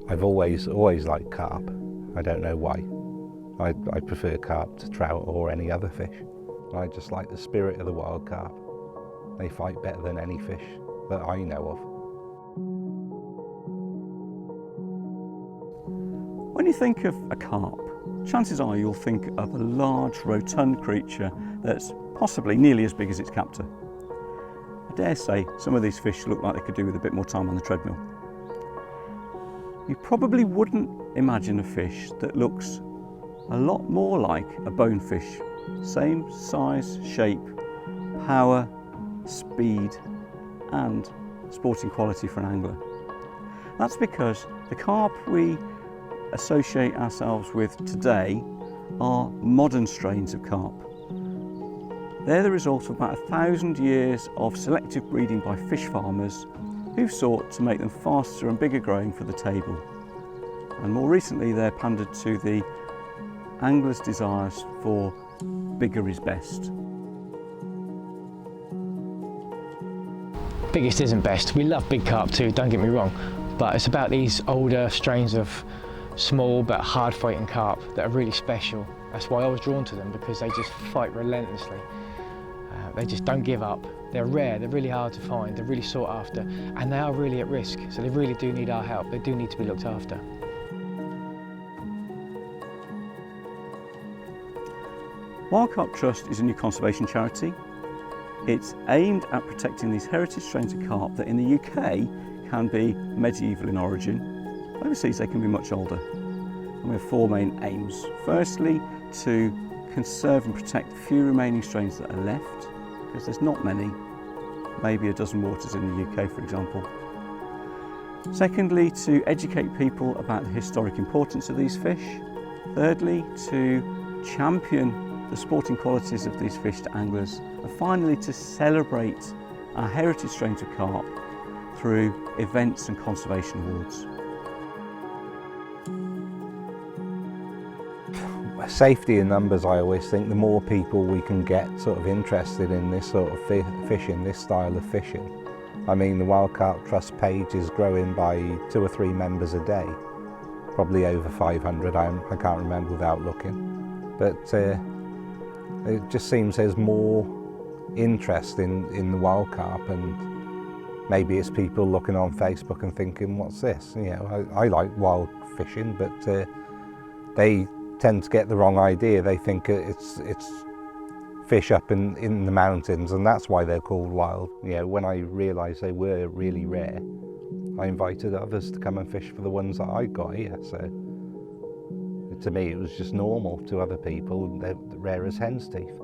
I've always liked carp. I don't know why. I prefer carp to trout or any other fish. I just like the spirit of the wild carp. They fight better than any fish that I know of. When you think of a carp, chances are you'll think of a large, rotund creature that's possibly nearly as big as its captor. I dare say some of these fish look like they could do with a bit more time on the treadmill. You probably wouldn't imagine a fish that looks a lot more like a bonefish. Same size, shape, power, speed and sporting quality for an angler. That's because the carp we associate ourselves with today are modern strains of carp. They're the result of about 1,000 years of selective breeding by fish farmers who've sought to make them faster and bigger growing for the table. And more recently they're pandered to the angler's desires for bigger is best. Biggest isn't best. We love big carp too, don't get me wrong, but it's about these older strains of small but hard fighting carp that are really special. That's why I was drawn to them, because they just fight relentlessly. They just don't give up. They're rare, they're really hard to find, they're really sought after, and they are really at risk, so they really do need our help. They do need to be looked after. Wild Carp Trust is a new conservation charity. It's aimed at protecting these heritage strains of carp that in the UK can be medieval in origin. Overseas they can be much older. And we have four main aims. Firstly, to conserve and protect the few remaining strains that are left, because there's not many, maybe a dozen waters in the UK for example. Secondly, to educate people about the historic importance of these fish. Thirdly, to champion the sporting qualities of these fish to anglers. And finally, to celebrate our heritage strains of carp through events and conservation awards. Safety in numbers, I always think the more people we can get sort of interested in this sort of fishing, this style of fishing. I mean, the Wild Carp Trust page is growing by 2 or 3 members a day, probably over 500, I can't remember without looking. But it just seems there's more interest in the wild carp, and maybe it's people looking on Facebook and thinking, what's this? You know, I like wild fishing, but they tend to get the wrong idea. They think it's fish up in the mountains, and that's why they're called wild. You know, when I realised they were really rare, I invited others to come and fish for the ones that I got here. So to me it was just normal. To other people, they're rare as hen's teeth.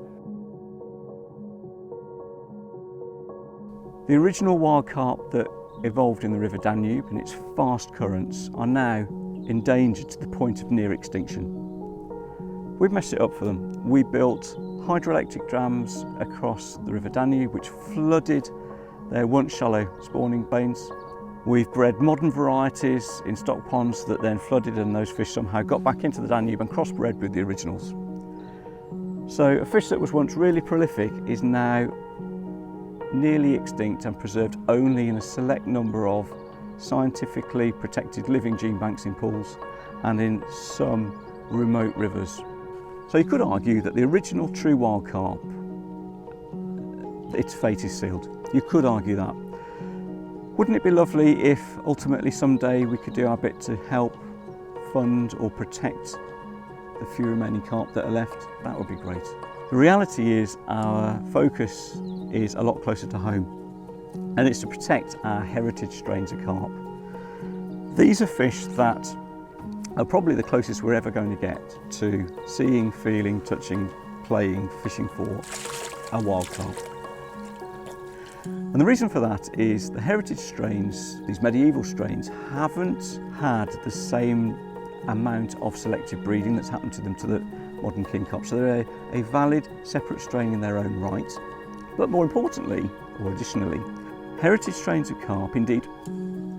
The original wild carp that evolved in the River Danube and its fast currents are now endangered to the point of near extinction. We've messed it up for them. We built hydroelectric dams across the River Danube which flooded their once shallow spawning bains. We've bred modern varieties in stock ponds that then flooded, and those fish somehow got back into the Danube and crossbred with the originals. So a fish that was once really prolific is now nearly extinct and preserved only in a select number of scientifically protected living gene banks in pools and in some remote rivers. So you could argue that the original true wild carp, its fate is sealed. You could argue that. Wouldn't it be lovely if ultimately someday we could do our bit to help fund or protect the few remaining carp that are left? That would be great. The reality is our focus is a lot closer to home, and it's to protect our heritage strains of carp. These are fish that are probably the closest we're ever going to get to seeing, feeling, touching, playing, fishing for a wild carp. And the reason for that is the heritage strains, these medieval strains, haven't had the same amount of selective breeding that's happened to them to the modern king carp. So they're a valid separate strain in their own right. But more importantly, or additionally, heritage strains of carp, indeed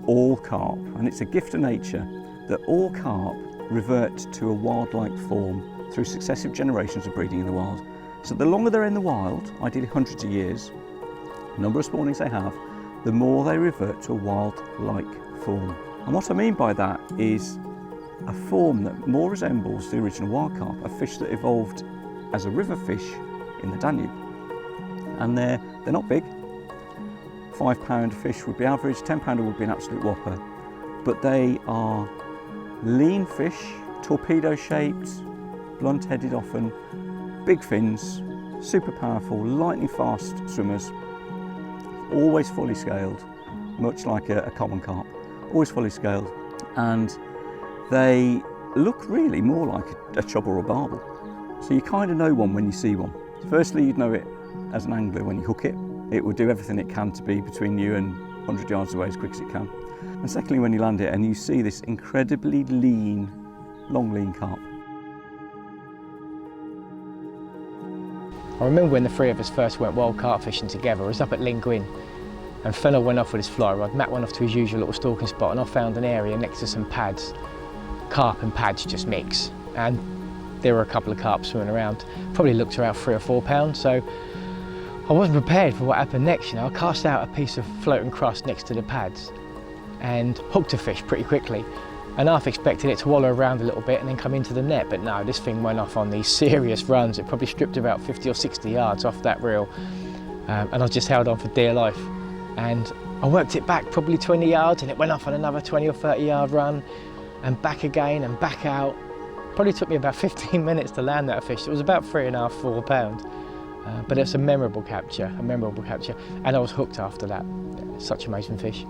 all carp, and it's a gift of nature that all carp revert to a wild-like form through successive generations of breeding in the wild. So the longer they're in the wild, ideally hundreds of years, the number of spawnings they have, the more they revert to a wild-like form. And what I mean by that is a form that more resembles the original wild carp, a fish that evolved as a river fish in the Danube. And they're not big. £5 fish would be average, £10 would be an absolute whopper. But they are lean fish, torpedo shaped, blunt headed often, big fins, super powerful, lightning fast swimmers, always fully scaled, much like a common carp, always fully scaled. And they look really more like a chub or a barbel. So you kind of know one when you see one. Firstly, you'd know it as an angler when you hook it. It will do everything it can to be between you and 100 yards away as quick as it can. And secondly, when you land it and you see this incredibly lean, long lean carp. I remember when the three of us first went wild carp fishing together. I was up at Llyn Gwyn, and Fennel went off with his fly rod. Matt went off to his usual little stalking spot, and I found an area next to some pads. Carp and pads just mix, and there were a couple of carp swimming around. Probably looked around 3 or 4 pounds, so I wasn't prepared for what happened next. You know, I cast out a piece of floating crust next to the pads and hooked a fish pretty quickly. And half expected it to wallow around a little bit and then come into the net, but no, this thing went off on these serious runs. It probably stripped about 50 or 60 yards off that reel, and I just held on for dear life. And I worked it back probably 20 yards and it went off on another 20 or 30 yard run, and back again and back out. Probably took me about 15 minutes to land that fish. It was about 3.5, 4 pounds. But it's a memorable capture, and I was hooked after that. Such amazing fish.